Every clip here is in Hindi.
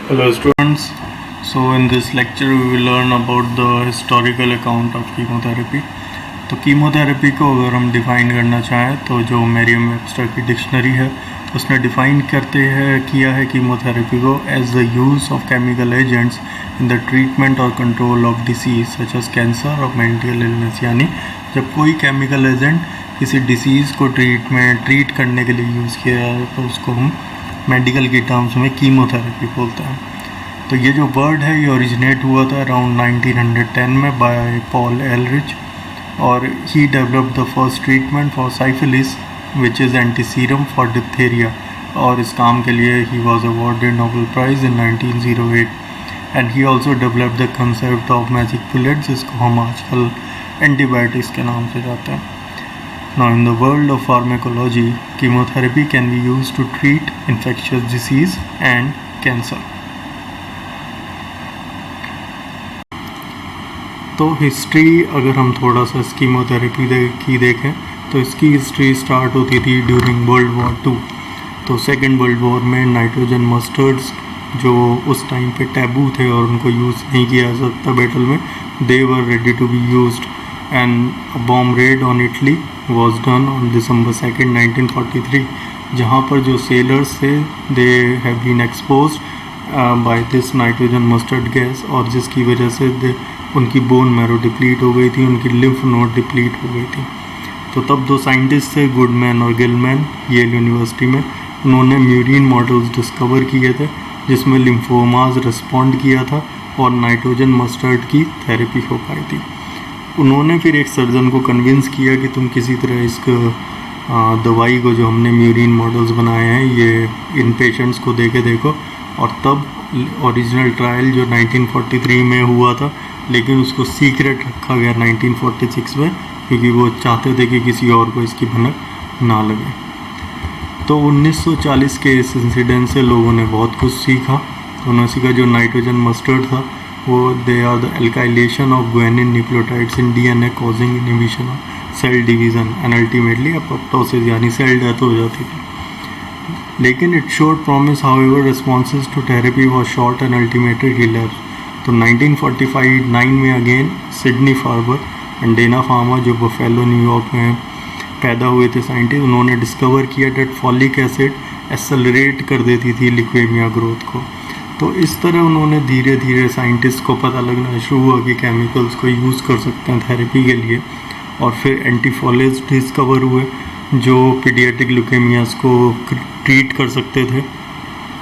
Hello students. So in this lecture we will learn about the historical account of chemotherapy. तो कीमोथेरेपी को अगर हम डिफ़ाइन करना चाहें तो जो मेरियम वेबस्टर की डिक्शनरी है उसने डिफ़ाइन किया है कीमोथेरेपी को as the use of chemical agents in the treatment और control of disease such as cancer और मेंटल इलनेस। यानी जब कोई केमिकल एजेंट किसी डिसीज़ को ट्रीट करने के लिए यूज़ किया जाए तो उसको हम मेडिकल की टर्म्स में कीमोथेरेपी बोलते हैं। तो ये जो वर्ड है ये ओरिजिनेट हुआ था अराउंड 1910 में बाय पॉल एलरिच और he developed the first treatment for syphilis which is antiserum for diphtheria, और इस काम के लिए he was awarded Nobel prize in 1908 and he also developed the concept of magic bullet जिसको हम आजकल एंटीबायोटिक्स के नाम से जाते हैं। Now in the world of pharmacology, chemotherapy can be used to treat infectious disease and cancer. तो हिस्ट्री अगर हम थोड़ा सा कीमोथेरेपी की देखें तो इसकी हिस्ट्री स्टार्ट होती थी ड्यूरिंग वर्ल्ड वॉर 2। तो सेकेंड वर्ल्ड वॉर में नाइट्रोजन मस्टर्ड्स जो उस टाइम पे टैबू थे और उनको यूज़ नहीं किया जा सकता बैटल में, they were ready to be used and a bomb raid on Italy was done on December 2nd 1943, जहाँ पर जो सेलर्स थे they have been exposed by this nitrogen mustard gas, और जिसकी वजह से उनकी बोन मैरो डिप्लीट हो गई थी, उनकी लिम्फ नोड डिप्लीट हो गई थी। तो तब दो साइंटिस्ट थे गुडमैन और गिलमैन येल यूनिवर्सिटी में, उन्होंने म्यूरिन मॉडल्स डिस्कवर किए थे जिसमें लिम्फोमाज रिस्पॉन्ड किया था और नाइट्रोजन मस्टर्ड की थेरेपी हो पाई थी। उन्होंने फिर एक सर्जन को कन्विंस किया कि तुम किसी तरह इस दवाई को जो हमने म्यूरिन मॉडल्स बनाए हैं ये इन पेशेंट्स को दे के देखो, और तब ओरिजिनल ट्रायल जो 1943 में हुआ था लेकिन उसको सीक्रेट रखा गया 1946 में, क्योंकि वो चाहते थे कि किसी और को इसकी भनक ना लगे। तो 1940 के इस इंसिडेंट से लोगों ने बहुत कुछ सीखा। तो उन्होंने सीखा जो नाइट्रोजन मस्टर्ड था वो they are the alkylation of guanine nucleotides in DNA causing inhibition of cell division and ultimately apoptosis, यानी सेल डेथ हो जाती थी। लेकिन it showed promise, however responses to therapy was short and ultimately relapse. तो 1945-9 में again Sidney Farber and Dana Farber जो बफेलो न्यूयॉर्क में पैदा हुए थे साइंटिस्ट, उन्होंने डिस्कवर किया डेट फॉलिक एसिड एक्सेलरेट कर देती थी लिक्वेमिया ग्रोथ को। तो इस तरह उन्होंने धीरे धीरे साइंटिस्ट को पता लगना शुरू हुआ कि केमिकल्स को यूज़ कर सकते हैं थेरेपी के लिए, और फिर एंटीफॉलेज डिस्कवर हुए जो पीडियाट्रिक ल्यूकेमियास को ट्रीट कर सकते थे,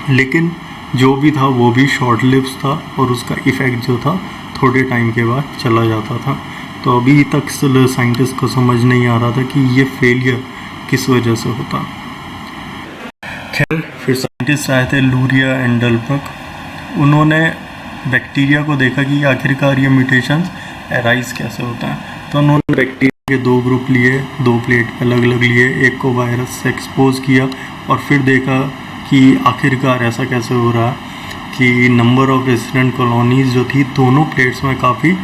लेकिन जो भी था वो भी शॉर्ट लिव्स था और उसका इफ़ेक्ट जो था थोड़े टाइम के बाद चला जाता था। तो अभी तक साइंटिस्ट को समझ नहीं आ रहा था कि ये फेलियर किस वजह से होता। खैर फिर साइंटिस्ट आए थे लूरिया एंड डलब्रक, उन्होंने बैक्टीरिया को देखा कि आखिरकार ये म्यूटेशंस एराइज कैसे होता है। तो उन्होंने बैक्टीरिया के दो ग्रुप लिए, दो प्लेट अलग अलग लिए, एक को वायरस से एक्सपोज किया और फिर देखा कि आखिरकार ऐसा कैसे हो रहा है कि नंबर ऑफ रेजिडेंट कॉलोनीज़ जो थी दोनों प्लेट्स में काफ़ी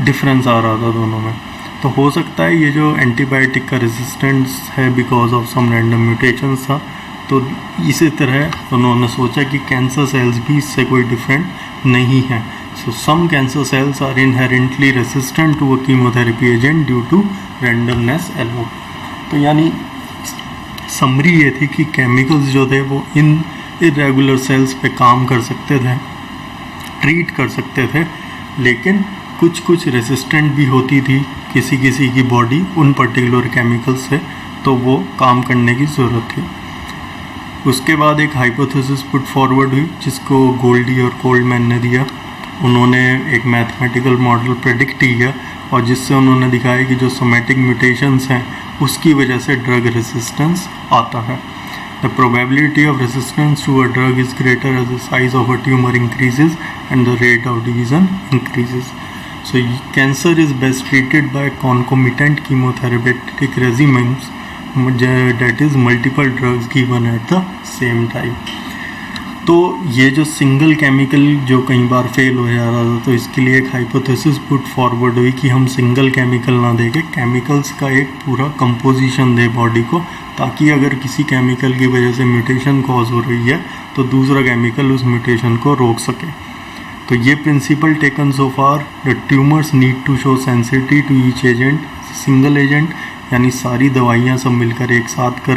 डिफरेंस आ रहा था दोनों में। तो हो सकता है ये जो एंटीबायोटिक का रेजिस्टेंस है because of some random mutations था। तो इसी तरह उन्होंने सोचा कि कैंसर सेल्स भी इससे कोई डिफरेंट नहीं है। So some cancer cells are inherently resistant to a chemotherapy agent due to randomness alone. तो यानी समरी ये थी कि केमिकल्स जो थे वो इन इरेगुलर सेल्स पे काम कर सकते थे, ट्रीट कर सकते थे, लेकिन कुछ कुछ रेसिस्टेंट भी होती थी किसी किसी की बॉडी उन पर्टिकुलर केमिकल्स से, तो वो काम करने की ज़रूरत थी। उसके बाद एक हाइपोथेसिस पुट फॉरवर्ड हुई जिसको गोल्डी और कोल्डमैन ने दिया। उन्होंने एक मैथमेटिकल मॉडल प्रेडिक्ट किया और जिससे उन्होंने दिखाया कि जो सोमेटिक म्यूटेशंस हैं उसकी वजह से ड्रग रेसिस्टेंस आता है। The probability of resistance to a drug is greater as the size of a tumour increases and the rate of division increases. So cancer is best treated by concomitant chemotherapeutic regiments that is multiple drugs given at the same time। तो ये जो सिंगल केमिकल जो कई बार फेल हो जा रहा था, तो इसके लिए एक हाइपोथेसिस पुट फॉरवर्ड हुई कि हम सिंगल केमिकल ना देके केमिकल्स का एक पूरा कंपोजिशन दे बॉडी को, ताकि अगर किसी केमिकल की वजह से म्यूटेशन कॉज हो रही है तो दूसरा केमिकल उस म्यूटेशन को रोक सके। तो ये principle taken so far, the tumours need to show sensitivity to each agent, single agent यानी सारी दवाइयाँ सब मिलकर एक साथ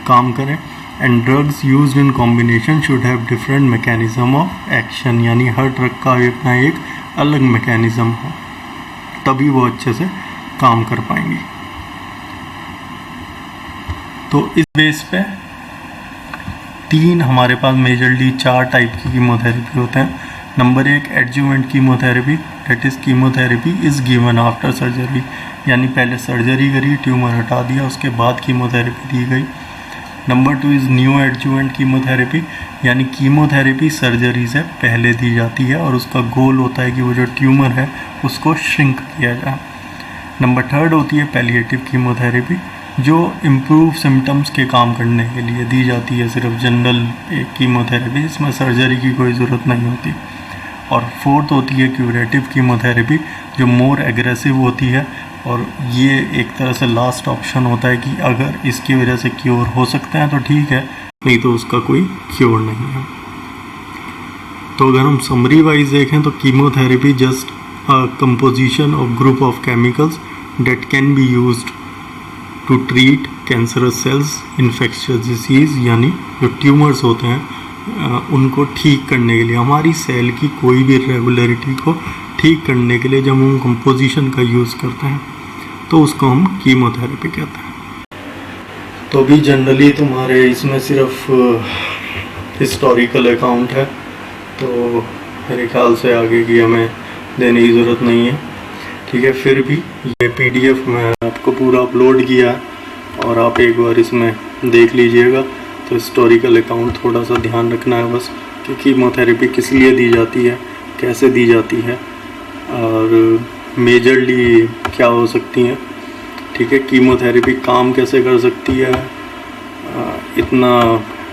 काम करें, and drugs used in combination should have different mechanism of action, यानी हर ड्रग का अपना एक अलग मैकेनिज्म हो, तभी वो अच्छे से काम कर पाएंगी। तो इस बेस पे हमारे पास मेजरली 4 टाइप की कीमोथेरेपी होते हैं। Number 1 adjuvant chemotherapy, that is chemotherapy is given after surgery, यानी पहले सर्जरी करी, ट्यूमर हटा दिया, उसके बाद कीमोथेरेपी दी गई। Number 2 is new adjuvant chemotherapy, यानी कीमोथेरेपी सर्जरी से पहले दी जाती है और उसका गोल होता है कि वो जो ट्यूमर है उसको श्रिंक किया जाए। नंबर 3 होती है पैलिएटिव कीमोथेरेपी, जो इम्प्रूव सिम्टम्स के काम करने के लिए दी जाती है, सिर्फ जनरल एक कीमोथेरेपी जिसमें सर्जरी की कोई ज़रूरत नहीं होती। और 4 होती है क्यूरेटिव कीमोथेरेपी, जो मोर एग्रेसिव होती है, और ये एक तरह से लास्ट ऑप्शन होता है कि अगर इसकी वजह से क्योर हो सकते हैं तो ठीक है, नहीं तो उसका कोई क्योर नहीं है। तो अगर हम समरी वाइज देखें तो chemotherapy just a composition of group of chemicals that can be used to treat cancerous cells, infectious disease, यानी जो ट्यूमर्स होते हैं उनको ठीक करने के लिए, हमारी सेल की कोई भी रेगुलरिटी को ठीक करने के लिए जब हम कंपोजिशन का यूज़ करते हैं तो उसको हम कीमोथेरेपी कहते हैं। तो अभी जनरली तुम्हारे इसमें सिर्फ हिस्टोरिकल अकाउंट है, तो मेरे ख्याल से आगे की हमें देने की ज़रूरत नहीं है, ठीक है। फिर भी ये PDF में आपको पूरा अपलोड किया है और आप एक बार इसमें देख लीजिएगा। तो हिस्टोरिकल अकाउंट थोड़ा सा ध्यान रखना है बस, कि कीमोथेरेपी किस लिए दी जाती है, कैसे दी जाती है, और मेजरली क्या हो सकती हैं, ठीक है। कीमोथेरेपी काम कैसे कर सकती है, इतना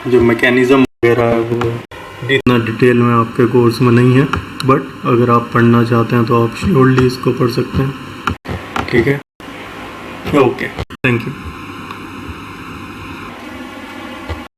जो मैकेनिज़्म वगैरह है वो इतना डिटेल में आपके कोर्स में नहीं है, बट अगर आप पढ़ना चाहते हैं तो आप श्योरली इसको पढ़ सकते हैं, ठीक है। Okay, thank you.